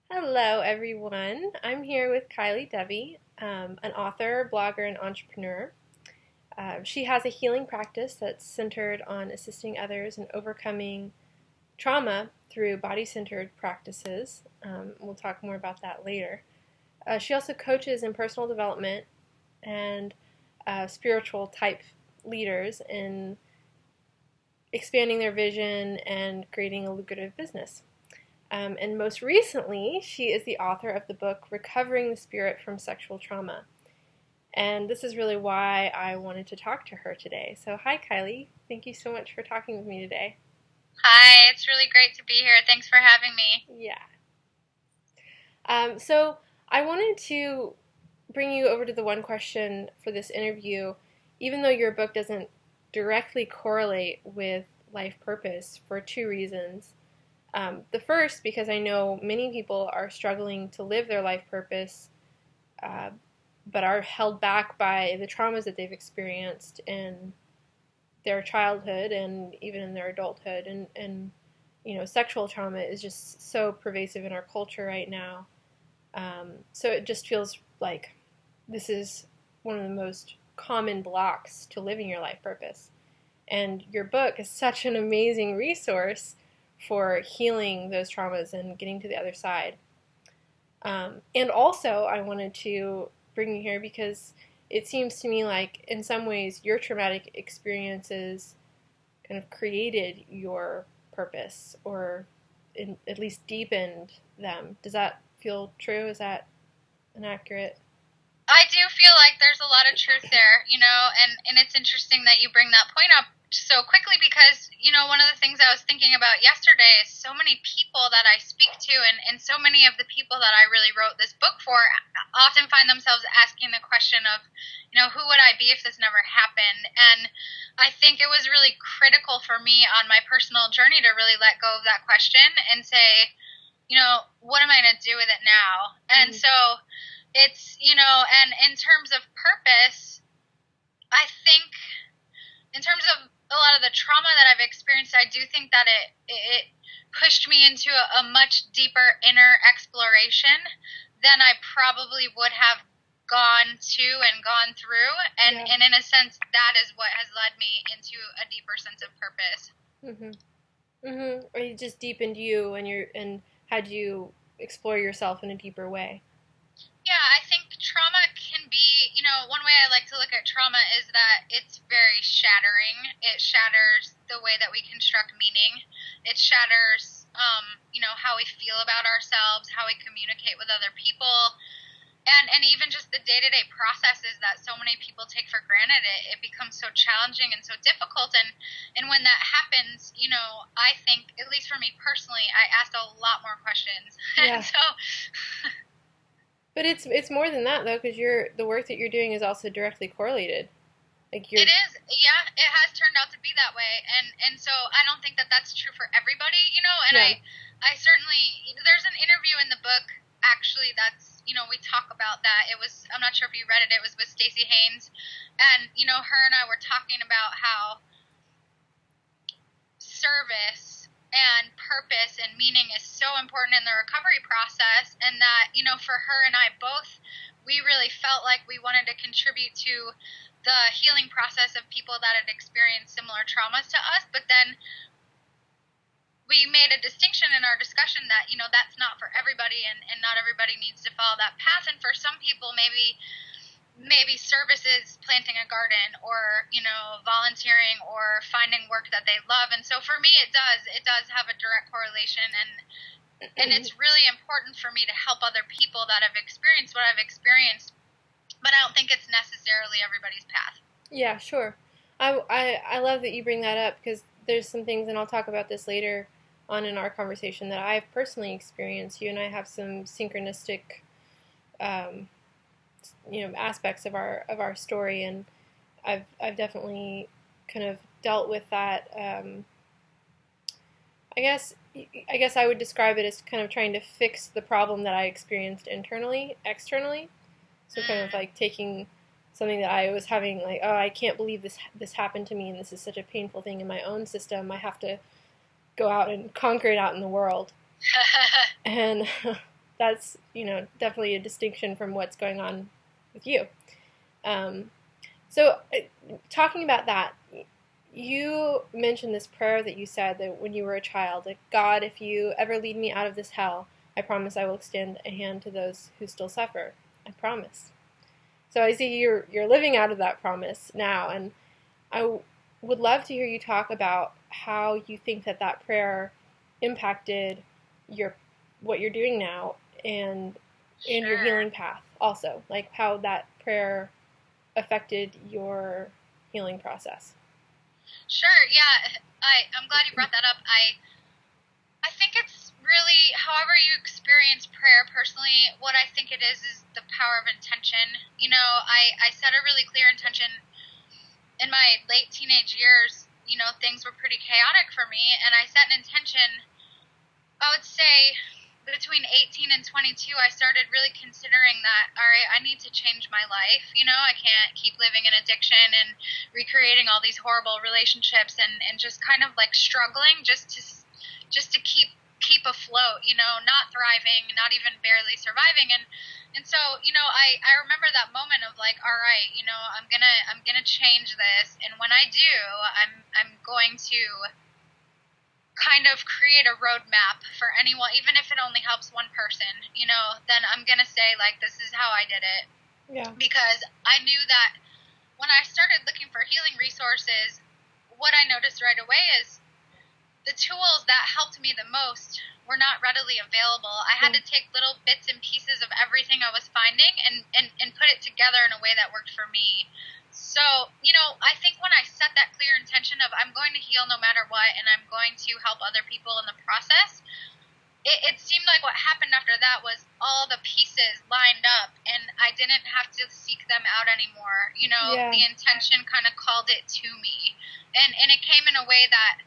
Hello, everyone. I'm here with Kylie Devi, an author, blogger, and entrepreneur. She has a healing practice that's centered on assisting others in overcoming trauma through body centered practices. We'll talk more about that later. She also coaches in personal development and spiritual type leaders in expanding their vision and creating a lucrative business. And most recently, she is the author of the book Recovering the Spirit from Sexual Trauma. And this is really why I wanted to talk to her today. So, hi, Kylie. Thank you so much for talking with me today. Hi, it's really great to be here. Thanks for having me. Yeah. So, I wanted to bring you over to the one question for this interview, even though your book doesn't directly correlate with life purpose for two reasons. The first, because I know many people are struggling to live their life purpose, uh, but are held back by the traumas that they've experienced in their childhood and even in their adulthood. And sexual trauma is just so pervasive in our culture right now. So it just feels like this is one of the most common blocks to living your life purpose. And your book is such an amazing resource for healing those traumas and getting to the other side. And also, I wanted to bring you here because it seems to me like, in some ways, your traumatic experiences kind of created your purpose or at least deepened them. Does that feel true? Is that an accurate? I do feel like there's a lot of truth there, and it's interesting that you bring that point up so quickly because, one of the things I was thinking about yesterday is so many people that I speak to and so many of the people that I really wrote this book for often find themselves asking the question of, who would I be if this never happened? And I think it was really critical for me on my personal journey to really let go of that question and say, what am I going to do with it now? And so it's, and in terms of purpose, I think in terms of a lot of the trauma that I've experienced, I do think that it pushed me into a much deeper inner exploration than I probably would have gone to and gone through. And in a sense, that is what has led me into a deeper sense of purpose. Or it just deepened you and had you explore yourself in a deeper way. Yeah, I think trauma can be, one way I like to look at trauma is that it's very shattering. It shatters the way that we construct meaning. It shatters, how we feel about ourselves, how we communicate with other people, and even just the day-to-day processes that so many people take for granted. It becomes so challenging and so difficult. And when that happens, I think, at least for me personally, I asked a lot more questions. Yeah. And so... But it's more than that though, because the work that you're doing is also directly correlated. Like It is, yeah. It has turned out to be that way, and so I don't think that that's true for everybody, And yeah. I certainly, there's an interview in the book actually that's, we talk about that. It was, I'm not sure if you read it. It was with Stacey Haynes, and her and I were talking about how service and purpose and meaning is so important in the recovery process, and that, for her and I both, we really felt like we wanted to contribute to the healing process of people that had experienced similar traumas to us, but then we made a distinction in our discussion that, that's not for everybody, and not everybody needs to follow that path, and for some people maybe service is planting a garden or, volunteering or finding work that they love. And so for me, it does have a direct correlation. And it's really important for me to help other people that have experienced what I've experienced. But I don't think it's necessarily everybody's path. Yeah, sure. I love that you bring that up because there's some things, and I'll talk about this later on in our conversation, that I've personally experienced. You and I have some synchronistic um, aspects of our story, and I've definitely kind of dealt with that. I guess I would describe it as kind of trying to fix the problem that I experienced externally. So kind of like taking something that I was having, like, oh, I can't believe this happened to me, and this is such a painful thing in my own system. I have to go out and conquer it out in the world. And that's, definitely a distinction from what's going on with you. Um, so, talking about that, you mentioned this prayer that you said that when you were a child, like, God, if you ever lead me out of this hell, I promise I will extend a hand to those who still suffer. I promise. So I see you're living out of that promise now, and I would love to hear you talk about how you think that prayer impacted your what you're doing now and your Sure. healing path also, like how that prayer affected your healing process. Sure. Yeah. I'm glad you brought that up. I think it's really however you experience prayer personally. What I think it is the power of intention. I set a really clear intention in my late teenage years. Things were pretty chaotic for me, and I set an intention. I would say between 18 and 22, I started really considering that, all right, I need to change my life. I can't keep living in addiction and recreating all these horrible relationships and just kind of like struggling just to keep afloat, not thriving, not even barely surviving. And so, I remember that moment of like, all right, I'm gonna change this, and when I do, I'm going to kind of create a roadmap for anyone, even if it only helps one person, then I'm going to say, like, this is how I did it. Yeah. Because I knew that when I started looking for healing resources, what I noticed right away is the tools that helped me the most were not readily available. I had to take little bits and pieces of everything I was finding and put it together in a way that worked for me. So, I think when I set that clear intention of I'm going to heal no matter what and I'm going to help other people in the process, it seemed like what happened after that was all the pieces lined up and I didn't have to seek them out anymore. Yeah. The intention kind of called it to me. And it came in a way that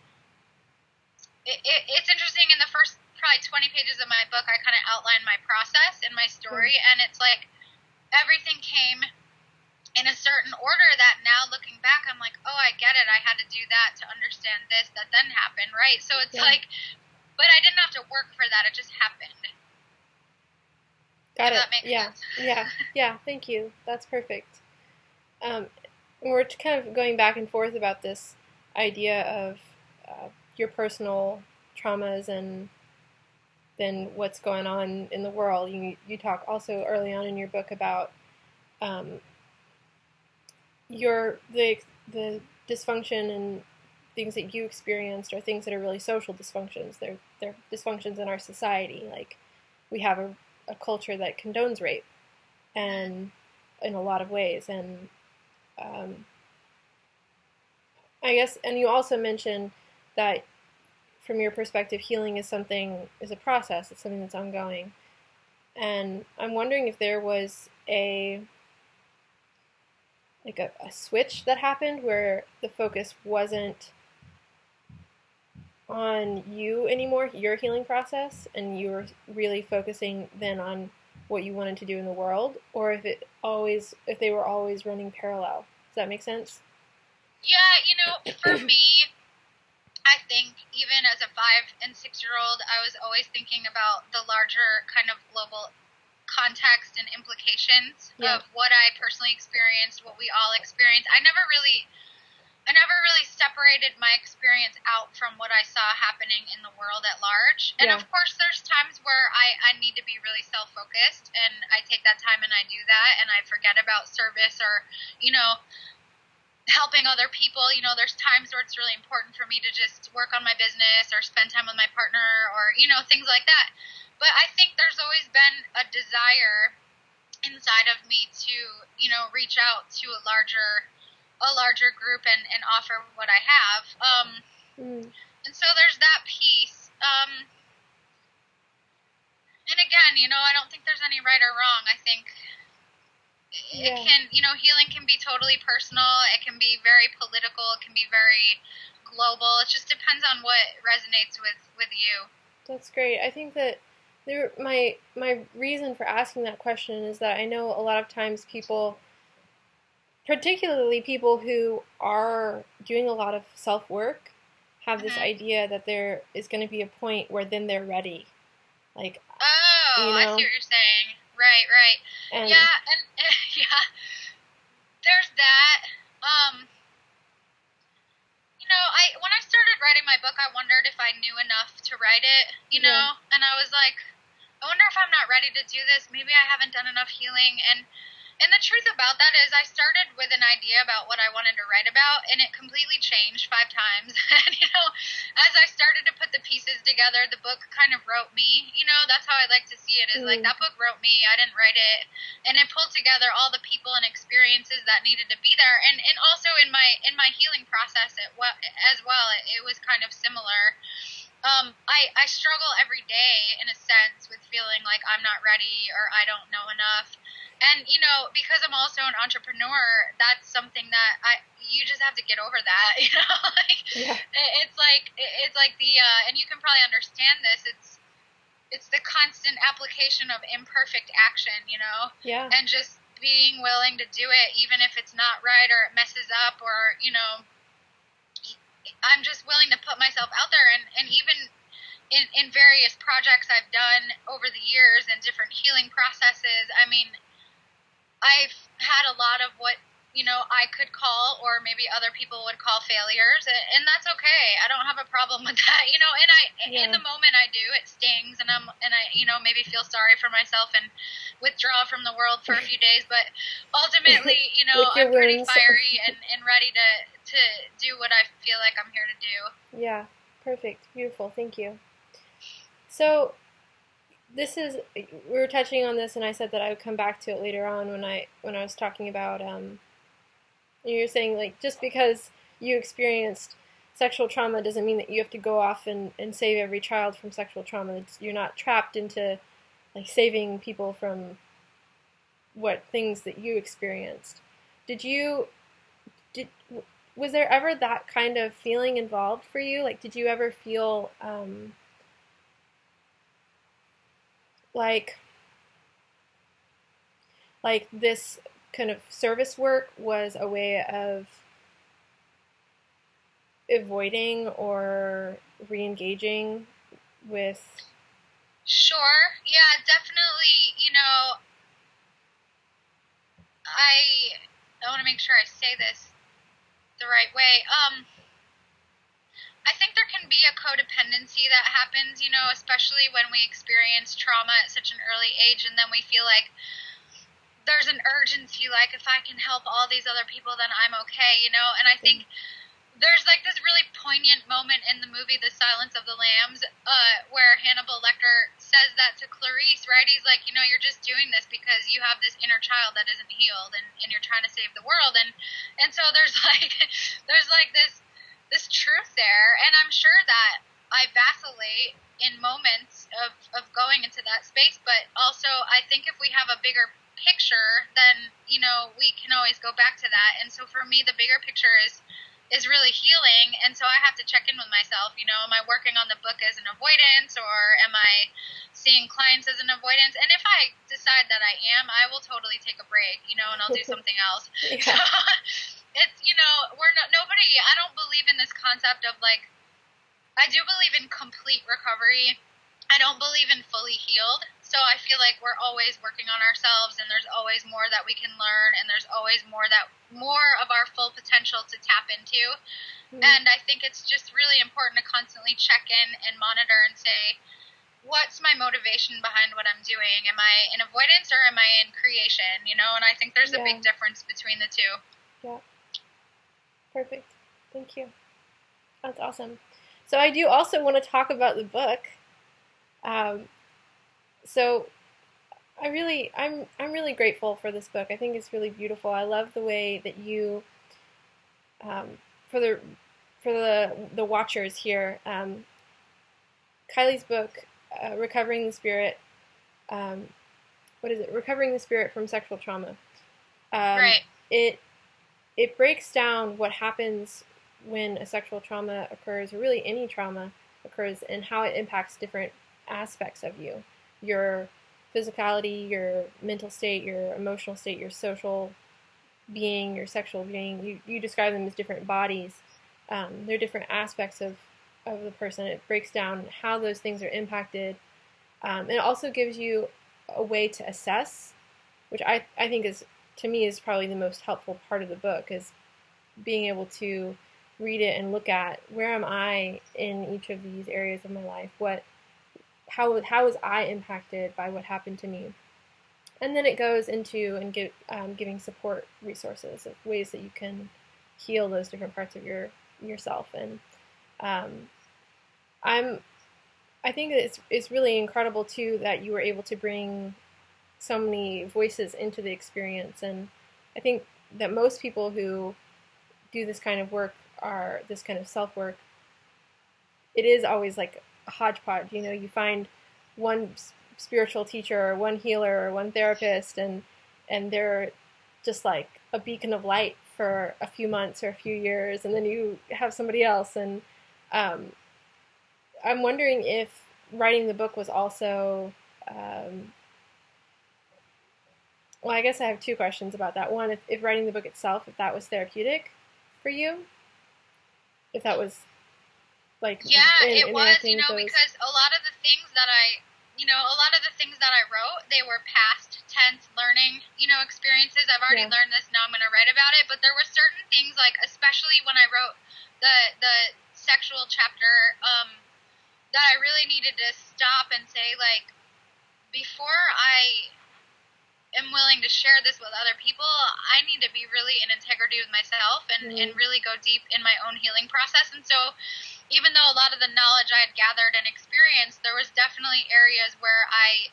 it's interesting. In the first probably 20 pages of my book, I kind of outlined my process and my story, and it's like everything came in a certain order that now looking back, I'm like, oh, I get it. I had to do that to understand this that then happened, right? So it's like, but I didn't have to work for that. It just happened. Got it. That makes sense. Yeah. Yeah. Thank you. That's perfect. We're kind of going back and forth about this idea of your personal traumas and then what's going on in the world. You talk also early on in your book about the dysfunction and things that you experienced are things that are really social dysfunctions. They're dysfunctions in our society. Like we have a culture that condones rape, and in a lot of ways. And I guess, and you also mentioned that from your perspective, healing is a process. It's something that's ongoing. And I'm wondering if there was a switch that happened where the focus wasn't on you anymore, your healing process, and you were really focusing then on what you wanted to do in the world, or if they were always running parallel. Does that make sense? Yeah, for me, I think even as a 5 and 6-year-old, I was always thinking about the larger kind of global context and implications of what I personally experienced, what we all experienced. I never really separated my experience out from what I saw happening in the world at large. And of course, there's times where I need to be really self-focused, and I take that time and I do that, and I forget about service or, helping other people. There's times where it's really important for me to just work on my business or spend time with my partner or, things like that. But I think there's always been a desire inside of me to, reach out to a larger group and offer what I have. And so there's that piece. And again, I don't think there's any right or wrong. I think it can, healing can be totally personal. It can be very political. It can be very global. It just depends on what resonates with you. That's great. I think that my reason for asking that question is that I know a lot of times people, particularly people who are doing a lot of self-work, have this idea that there is going to be a point where then they're ready. Like, you I see know? what you're saying. Right, right. And Yeah, and yeah, there's that. Um, I when I started writing my book, I wondered if I knew enough to write it, yeah, and I was like, I wonder if I'm not ready to do this. Maybe I haven't done enough healing. And the truth about that is I started with an idea about what I wanted to write about, and it completely changed 5 times. And, as I started to put the pieces together, the book kind of wrote me. That's how I like to see it, is like mm, that book wrote me. I didn't write it. And it pulled together all the people and experiences that needed to be there. And also in my healing process as well, it was kind of similar. I struggle every day in a sense with feeling like I'm not ready or I don't know enough. And because I'm also an entrepreneur, that's something that you just have to get over that. Like yeah, it's like the and you can probably understand this. It's the constant application of imperfect action, yeah, and just being willing to do it even if it's not right or it messes up, or I'm just willing to put myself out there, and even in various projects I've done over the years and different healing processes, I mean, I've had a lot of what I could call, or maybe other people would call, failures, and that's okay. I don't have a problem with that, and in yeah. the moment I do, it stings, and I maybe feel sorry for myself and withdraw from the world for a few days, but ultimately, Lick your I'm pretty wounds. fiery and ready to do what I feel like I'm here to do. Yeah, perfect, beautiful, thank you. So this is we were touching on this, and I said that I would come back to it later on when I was talking about you're saying like just because you experienced sexual trauma doesn't mean that you have to go off and save every child from sexual trauma. You're not trapped into like saving people from what things that you experienced. Did you did was there ever that kind of feeling involved for you? Like, did you ever feel like this kind of service work was a way of avoiding or re-engaging with? Sure. Yeah, definitely. I want to make sure I say this the right way. I think there can be a codependency that happens, especially when we experience trauma at such an early age, and then we feel like there's an urgency, like if I can help all these other people, then I'm okay. And I think there's like this really poignant moment in the movie The Silence of the Lambs, where Hannibal Lecter says that to Clarice, right? He's like, you're just doing this because you have this inner child that isn't healed, and you're trying to save the world, and so there's like there's like this truth there, and I'm sure that I vacillate in moments of going into that space, but also I think if we have a bigger picture, then we can always go back to that. And so for me, the bigger picture is really healing, and so I have to check in with myself. Am I working on the book as an avoidance, or am I seeing clients as an avoidance? And if I decide that I am, I will totally take a break, and I'll do something else. So Yeah, it's we're nobody. I don't believe in this concept of like, I do believe in complete recovery. I don't believe in fully healed. So I feel like we're always working on ourselves, and there's always more that we can learn, and there's always more of our full potential to tap into. mm, And I think it's just really important to constantly check in and monitor and say, what's my motivation behind what I'm doing? Am I in avoidance or am I in creation? And I think there's a yeah, big difference between the two. yeah, perfect. Thank you. That's awesome. So I do also want to talk about the book. Um, so I'm really grateful for this book. I think it's really beautiful. I love the way that you um, for the watchers here. Kylie's book, Recovering the Spirit. Um, what is it? Recovering the Spirit from Sexual Trauma. Um, Right. it it breaks down what happens when a sexual trauma occurs, or really any trauma occurs, and how it impacts different aspects of you, your physicality, your mental state, your emotional state, your social being, your sexual being. You describe them as different bodies. They're different aspects of the person. It breaks down how those things are impacted It also gives you a way to assess, which I think is, to me, is probably the most helpful part of the book, is being able to read it and look at where am I in each of these areas of my life. How was I impacted by what happened to me? And then it goes into and giving support resources of ways that you can heal those different parts of yourself. And um, I'm I think that it's really incredible too that you were able to bring so many voices into the experience. And I think that most people who do this kind of work, are this kind of self work, it is always like a hodgepodge. You find one spiritual teacher or one healer or one therapist, and they're just like a beacon of light for a few months or a few years, and then you have somebody else. And um, I'm wondering if writing the book was also, um, well, I guess I have two questions about that. One, if writing the book itself, if that was therapeutic for you, if that was like Yeah, it was, interacting with those. because a lot of the things that I wrote, they were past tense learning, experiences. I've already Yeah. learned this, now I'm going to write about it, but there were certain things, like especially when I wrote the sexual chapter, that I really needed to stop and say, like, before I am willing to share this with other people, I need to be really in integrity with myself, and Mm, really go deep in my own healing process. And so, even though a lot of the knowledge I had gathered and experienced, there was definitely areas where I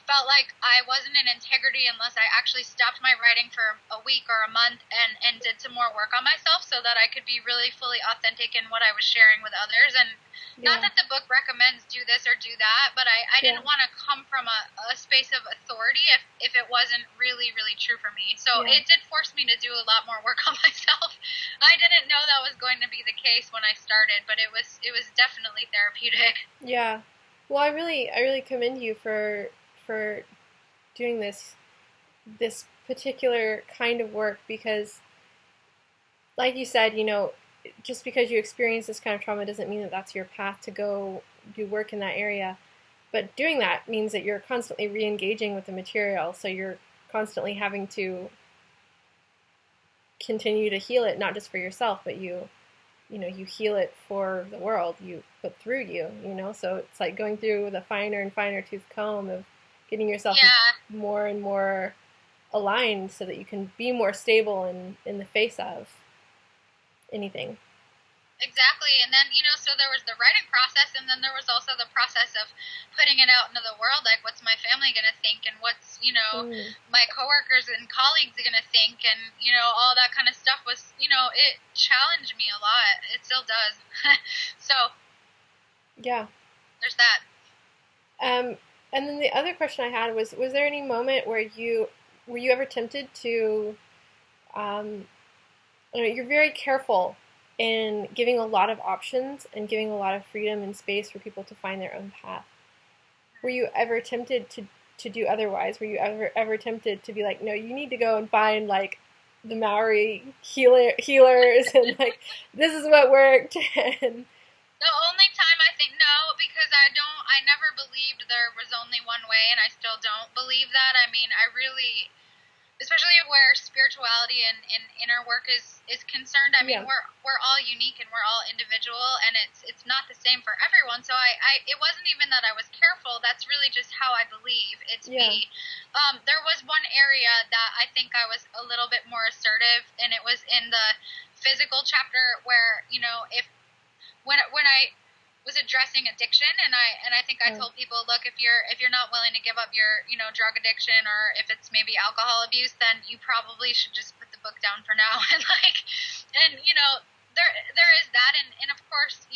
felt like I wasn't in integrity unless I actually stopped my writing for a week or a month, and did some more work on myself, so that I could be really fully authentic in what I was sharing with others. And not yeah. that the book recommends do this or do that, but I Yeah. didn't want to come from a space of authority if it wasn't really, really true for me. So Yeah. it did force me to do a lot more work on myself. I didn't know that was going to be the case when I started, but it was definitely therapeutic. Yeah. Well, I really commend you for doing this particular kind of work, because like you said, just because you experience this kind of trauma doesn't mean that that's your path to go do work in that area. But doing that means that you're constantly re-engaging with the material, so you're constantly having to continue to heal it, not just for yourself, but you heal it for the world, you put through you. So it's like going through with a finer and finer tooth comb of getting yourself Yeah. more and more aligned so that you can be more stable in the face of anything. Exactly. And then, so there was the writing process, and then there was also the process of putting it out into the world. Like, what's my family going to think? And what's, Mm, my coworkers and colleagues going to think? And, all that kind of stuff was, it challenged me a lot. It still does. So yeah. there's that. um, and then the other question I had was there any moment where you were you ever tempted to um, you're very careful in giving a lot of options and giving a lot of freedom and space for people to find their own path. Were you ever tempted to do otherwise? Were you ever tempted to be like, no, you need to go and find like the Maori healers and like this is what worked and The only time I think no, because I never believed there was only one way, and I still don't believe that. I mean, I really, especially where spirituality and inner work is concerned. I mean, yeah, we're all unique, and we're all individual, and it's not the same for everyone. So I it wasn't even that I was careful. That's really just how I believe it to yeah, be. There was one area that I think I was a little bit more assertive, and it was in the physical chapter, where if when I was addressing addiction, and I think I oh, told people, look, if you're not willing to give up your drug addiction, or if it's maybe alcohol abuse, then you probably should just put the book down for now. And there is that, and of course,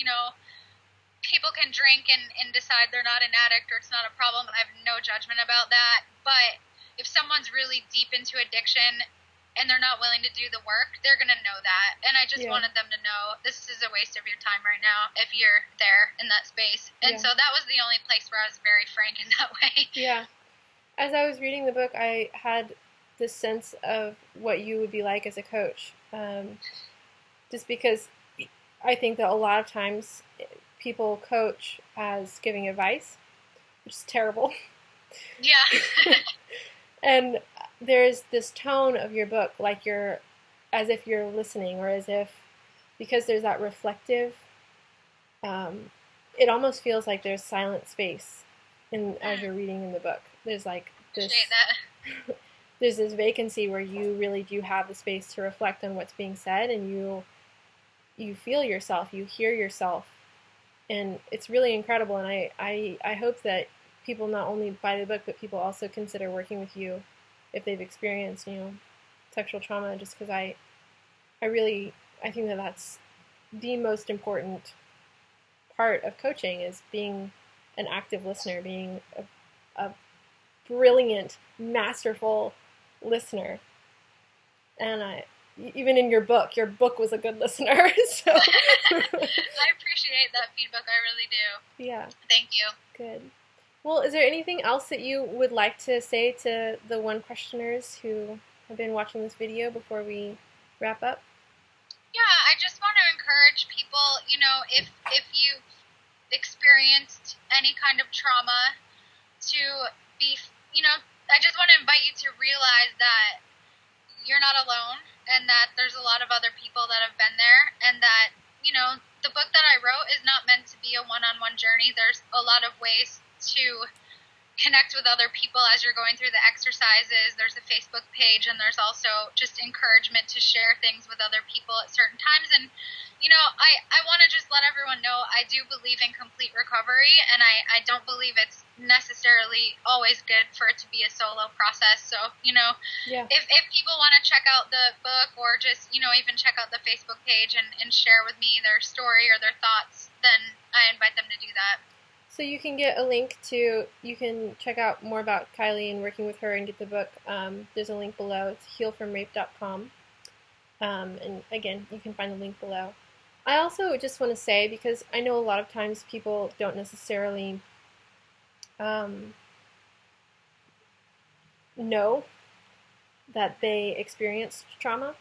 people can drink and decide they're not an addict, or it's not a problem. I have no judgment about that. But if someone's really deep into addiction and they're not willing to do the work, they're going to know that. And I just yeah, wanted them to know, this is a waste of your time right now if you're there in that space. And yeah, so that was the only place where I was very frank in that way. yeah. As I was reading the book, I had this sense of what you would be like as a coach, just because I think that a lot of times people coach as giving advice, which is terrible. Yeah. And there's this tone of your book, like you're, as if you're listening, or as if, because there's that reflective, um, it almost feels like there's silent space as you're reading in the book. There's like Appreciate this, that. there's this vacancy where you really do have the space to reflect on what's being said, and you feel yourself, you hear yourself, and it's really incredible. And I hope that people not only buy the book, but people also consider working with you if they've experienced, sexual trauma, just because I think that that's the most important part of coaching, is being an active listener, being a brilliant, masterful listener. And even in your book was a good listener. So I appreciate that feedback. I really do. yeah, Thank you. good. Well, is there anything else that you would like to say to the one questioners who have been watching this video before we wrap up? Yeah, I just want to encourage people, if you've experienced any kind of trauma, to be, I just want to invite you to realize that you're not alone, and that there's a lot of other people that have been there, and that, the book that I wrote is not meant to be a one-on-one journey. There's a lot of ways to connect with other people as you're going through the exercises. There's a Facebook page, and there's also just encouragement to share things with other people at certain times. And, I want to just let everyone know I do believe in complete recovery, and I don't believe it's necessarily always good for it to be a solo process. So, Yeah. if people want to check out the book, or just, even check out the Facebook page and share with me their story or their thoughts, then I invite them to do that. So you can get a link to, you can check out more about Kylie and working with her and get the book. There's a link below. It's healfromrape.com. And again, you can find the link below. I also just want to say, because I know a lot of times people don't necessarily know that they experienced trauma,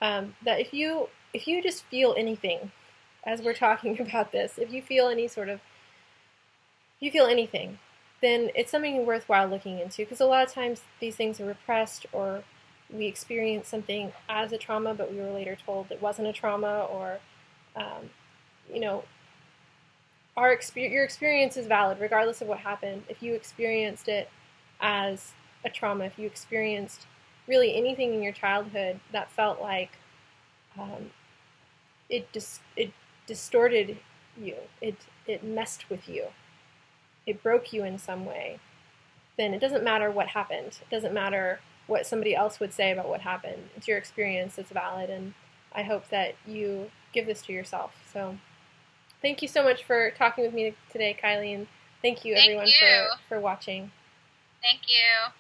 that if you just feel anything, as we're talking about this, if you feel anything, then it's something worthwhile looking into, because a lot of times these things are repressed, or we experience something as a trauma, but we were later told it wasn't a trauma, or um, you know, your experience is valid regardless of what happened. If you experienced it as a trauma, if you experienced really anything in your childhood that felt like um, it distorted you, it messed with you, it broke you in some way, then it doesn't matter what happened. It doesn't matter what somebody else would say about what happened. It's your experience that's valid, and I hope that you give this to yourself. So thank you so much for talking with me today, Kylie, and thank you Thank everyone you. for watching. Thank you.